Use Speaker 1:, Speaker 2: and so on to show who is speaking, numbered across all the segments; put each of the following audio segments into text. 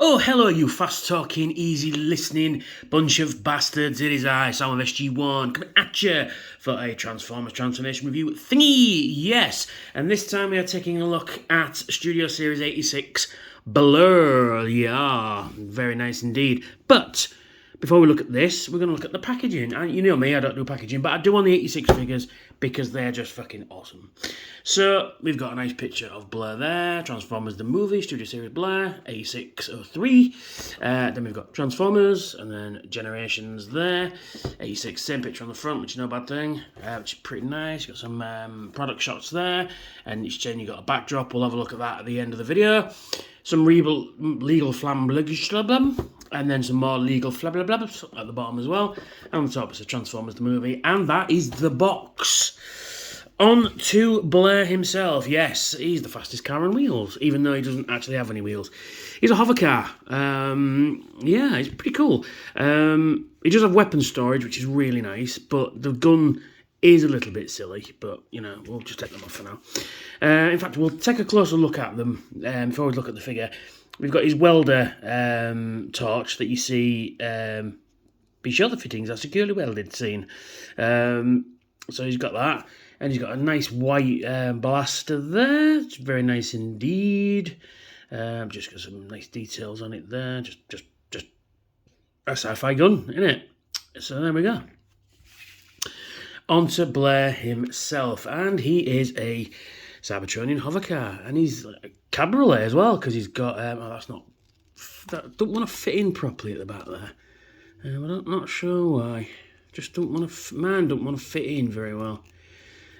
Speaker 1: Oh, hello, you fast-talking, easy-listening bunch of bastards. It is I, Sam of SG1, coming at you for a Transformers Transformation Review thingy, yes. And this time we are taking a look at Studio Series 86 Blurr. Yeah, very nice indeed. But before we look at this, we're going to look at the packaging. You know me, I don't do packaging, but I do on the 86 figures because they're just fucking awesome. So, we've got a nice picture of Blurr there, Transformers the movie, Studio Series Blurr, 8603. Then we've got Transformers, and then Generations there, 86, same picture on the front, which is no bad thing, which is pretty nice. Got some product shots there, and you've got a backdrop. We'll have a look at that at the end of the video. Some legal flamblum, and then some more legal flablablabs at the bottom as well. And on the top it's a Transformers the movie, and that is the box. On to Blurr himself. Yes, he's the fastest car on wheels, even though he doesn't actually have any wheels. He's a hover car. Yeah, he's pretty cool. He does have weapon storage, which is really nice, but the gun is a little bit silly, but, you know, we'll just take them off for now. In fact, we'll take a closer look at them before we look at the figure. We've got his welder torch that you see be sure the fittings are securely welded seen. So he's got that. And he's got a nice white blaster there. It's very nice indeed. Just got some nice details on it there. Just a sci-fi gun, isn't it? So there we go. On to Blurr himself. And he is a Cybertronian hover car. And he's a cabriolet as well, because he's got... that don't want to fit in properly at the back there. I'm not sure why. Just don't want to fit in very well.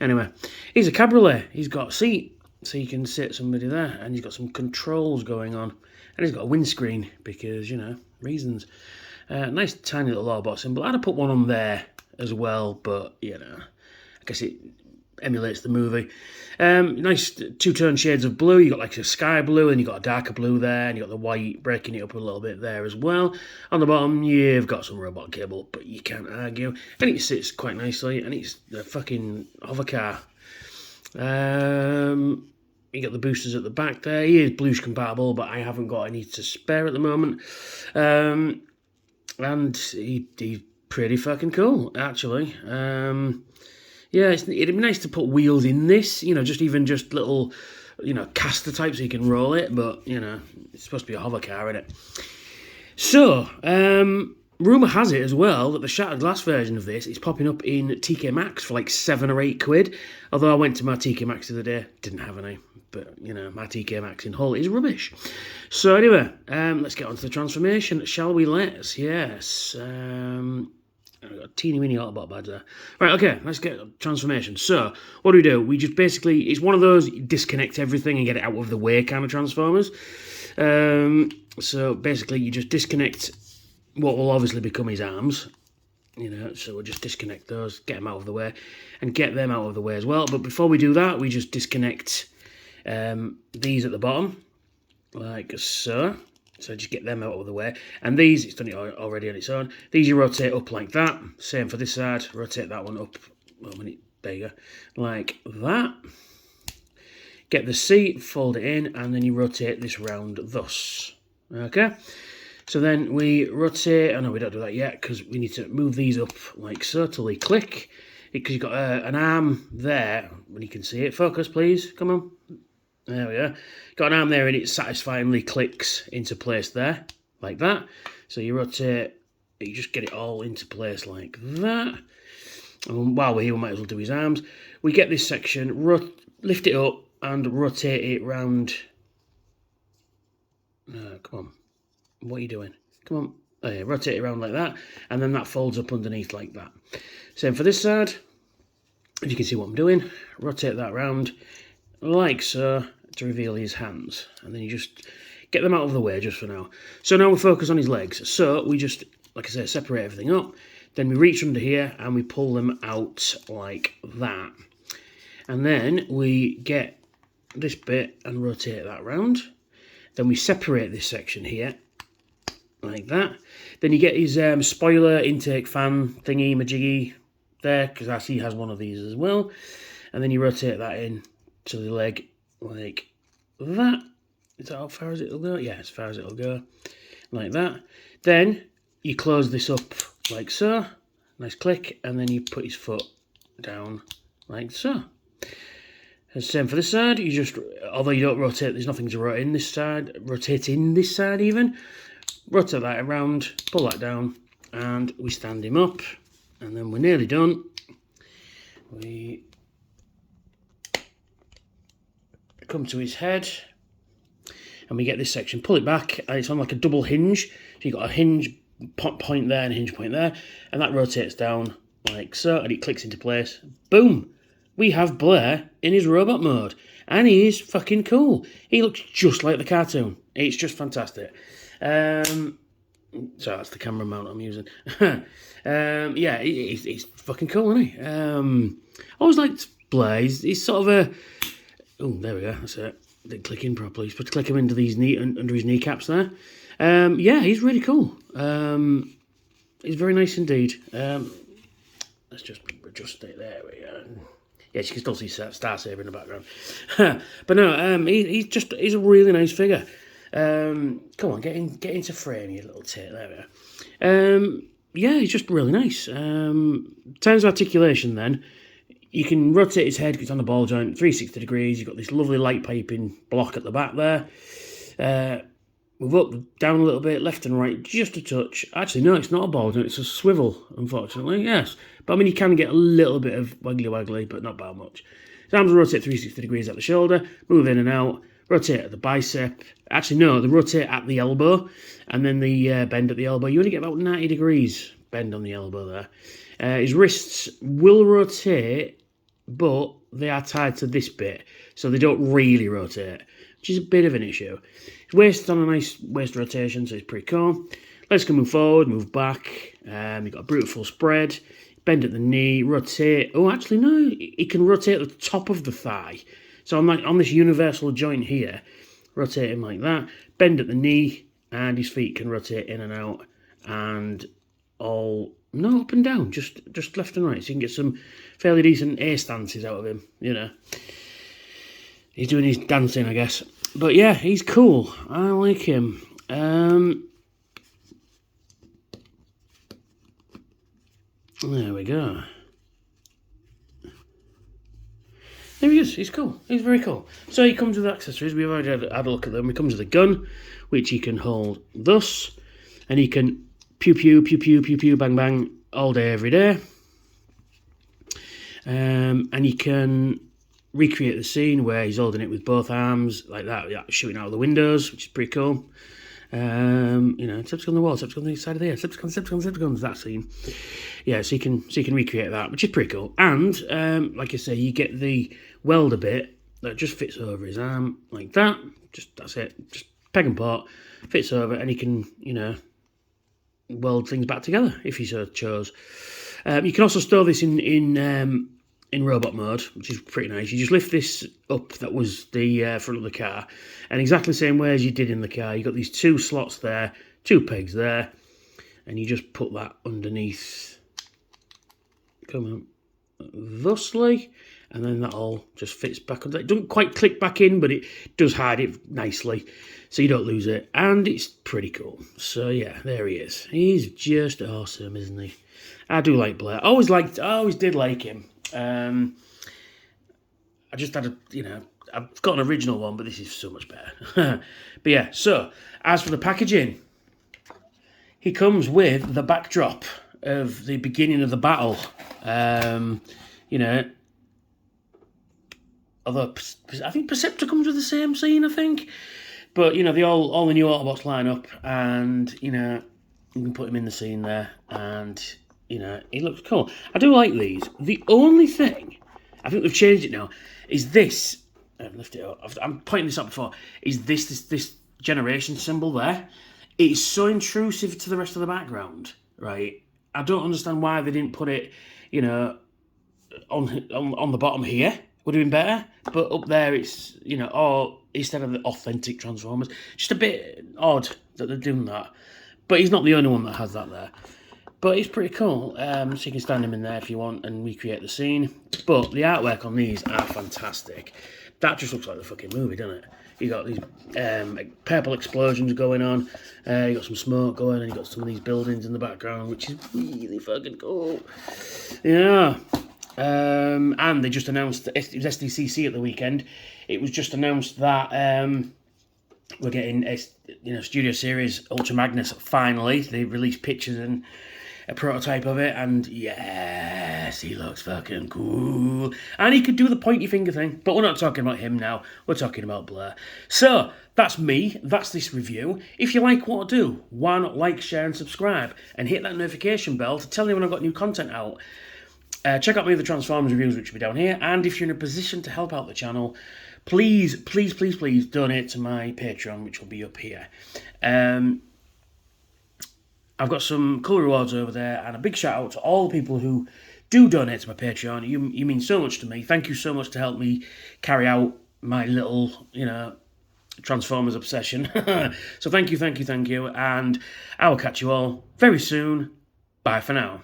Speaker 1: Anyway, he's a cabriolet. He's got a seat, so you can sit somebody there, and he's got some controls going on, and he's got a windscreen because, you know, reasons. Nice tiny little Autobot symbol. I'd have put one on there as well, but, you know, I guess it emulates the movie. Nice two-tone shades of blue. You got like a sky blue, and you got a darker blue there, and you got the white breaking it up a little bit there as well. On the bottom, you've got some robot cable, but you can't argue. And it sits quite nicely, and it's a fucking hover car. You got the boosters at the back there. He is Blues compatible, but I haven't got any to spare at the moment. And he's pretty fucking cool, actually. Yeah, it'd be nice to put wheels in this, you know, just little, you know, caster type so you can roll it, but, you know, it's supposed to be a hover car, isn't it? So, rumour has it as well that the shattered glass version of this is popping up in TK Maxx for like £7 or £8. Although I went to my TK Maxx the other day, didn't have any, but, you know, my TK Maxx in Hull is rubbish. So anyway, let's get on to the transformation, shall we? Let's, yes. I've got a teeny weeny Autobot badge there. Right, okay, let's get transformation. So, what do? We just basically, it's one of those disconnect everything and get it out of the way kind of Transformers. So, basically, you just disconnect what will obviously become his arms. You know, so we'll just disconnect those, get them out of the way, and get them out of the way as well. But before we do that, we just disconnect these at the bottom, like so. So just get them out of the way. And these, it's done it already on its own. These you rotate up like that. Same for this side. Rotate that one up. There you go. Like that. Get the seat, fold it in, and then you rotate this round thus. Okay? So then we rotate... Oh, no, we don't do that yet because we need to move these up like so till they click. Because you've got an arm there. When you can see it. Focus, please. Come on. There we go. Got an arm there and it satisfyingly clicks into place there, like that. So you rotate, you just get it all into place like that. And while we're here, we might as well do his arms. We get this section, lift it up and rotate it round. No, come on. What are you doing? Come on. Oh, yeah, rotate it around like that. And then that folds up underneath like that. Same for this side. If you can see what I'm doing, rotate that round like so, to reveal his hands. And then you just get them out of the way just for now. So now we focus on his legs. So we just, like I say, separate everything up. Then we reach under here and we pull them out like that. And then we get this bit and rotate that round. Then we separate this section here, like that. Then you get his spoiler intake fan thingy majiggy there, because I see he has one of these as well. And then you rotate that in to the leg like that. Is that how far as it'll go? Yeah, as far as it'll go. Like that. Then you close this up like so. Nice click. And then you put his foot down like so. And same for this side. You just, although you don't rotate, there's nothing to rotate in this side. Rotate in this side even. Rotate that around. Pull that down. And we stand him up. And then we're nearly done. We come to his head. And we get this section, pull it back, and it's on like a double hinge. So you've got a hinge point there and a hinge point there, and that rotates down like so, and it clicks into place. Boom! We have Blurr in his robot mode, and he is fucking cool. He looks just like the cartoon. It's just fantastic. So that's the camera mount I'm using. Yeah, he's fucking cool, isn't he? I always liked Blurr. He's sort of a... Oh, there we go, that's it. Didn't click in properly. You're supposed to click him into these under his kneecaps there. Yeah, he's really cool. He's very nice indeed. Let's just adjust it. There we go. Yes, you can still see Star Saber in the background. But no, he's a really nice figure. Come on, get into frame, you little tit. There we go. Yeah, he's just really nice. In terms of articulation, then. You can rotate his head, it's on the ball joint, 360 degrees. You've got this lovely light piping block at the back there. Move up, down a little bit, left and right, just a touch. Actually, no, it's not a ball joint, it's a swivel, unfortunately, yes. But I mean, you can get a little bit of wiggly, but not by much. His arms rotate 360 degrees at the shoulder, move in and out, rotate at the bicep. Actually, no, they rotate at the elbow, and then the bend at the elbow. You only get about 90 degrees bend on the elbow there. His wrists will rotate, but they are tied to this bit, so they don't really rotate, which is a bit of an issue. His waist is on a nice waist rotation, so it's pretty cool. Legs can move forward, move back. You've got a beautiful spread. Bend at the knee, rotate. Oh, actually, no, it can rotate the top of the thigh. So on this universal joint here, rotate him like that. Bend at the knee, and his feet can rotate in and out, and all... No, up and down, just left and right. So you can get some fairly decent air stances out of him, you know. He's doing his dancing, I guess. But yeah, he's cool. I like him. There we go. There he is. He's cool. He's very cool. So he comes with accessories. We've already had a look at them. He comes with a gun, which he can hold thus. And he can... Pew, pew, pew, pew, pew, pew, bang, bang, all day, every day. And you can recreate the scene where he's holding it with both arms, like that, yeah, shooting out of the windows, which is pretty cool. You know, Septicon on the wall, Septicon on the side of the air, Septicons, that scene. Yeah, so you can recreate that, which is pretty cool. And, like I say, you get the welder bit that just fits over his arm, like that. That's it. Just peg and port, fits over, and he can, you know, weld things back together if you so chose. You can also store this in robot mode, which is pretty nice. You just lift this up, that was the front of the car, and exactly the same way as you did in the car. You've got these two slots there, two pegs there, and you just put that underneath. Come on, thusly, and then that all just fits back on. It doesn't quite click back in, but it does hide it nicely, so you don't lose it, and it's pretty cool. So yeah, there he is. He's just awesome, isn't he? I do like Blurr. I always did like him. I just had I've got an original one, but this is so much better. But yeah, so as for the packaging, he comes with the backdrop of the beginning of the battle. You know, although I think Perceptor comes with the same scene, I think. But, you know, all the new Autobots line up, and, you know, you can put him in the scene there, and, you know, he looks cool. I do like these. The only thing, I think they've changed it now, is this. Lift it up. I'm pointing this out before. Is this generation symbol there? It's so intrusive to the rest of the background, right? I don't understand why they didn't put it, you know, on the bottom here. Would have been better, but up there it's, you know, or instead of the authentic Transformers. Just a bit odd that they're doing that. But he's not the only one that has that there. But it's pretty cool. So you can stand him in there if you want and recreate the scene. But the artwork on these are fantastic. That just looks like the fucking movie, doesn't it? you got these purple explosions going on. You got some smoke going, and you got some of these buildings in the background, which is really fucking cool. Yeah. And they just announced that it was SDCC at the weekend. It was just announced that we're getting a Studio Series Ultra Magnus finally. They released pictures and a prototype of it, and yes, he looks fucking cool. And he could do the pointy finger thing, but we're not talking about him now. We're talking about Blurr. So that's me. That's this review. If you like what I do, why not like, share, and subscribe, and hit that notification bell to tell you when I've got new content out. Check out my other Transformers reviews, which will be down here. And if you're in a position to help out the channel, please, please, please, please donate to my Patreon, which will be up here. I've got some cool rewards over there, and a big shout out to all the people who do donate to my Patreon. You mean so much to me. Thank you so much to help me carry out my little, Transformers obsession. So thank you, and I will catch you all very soon. Bye for now.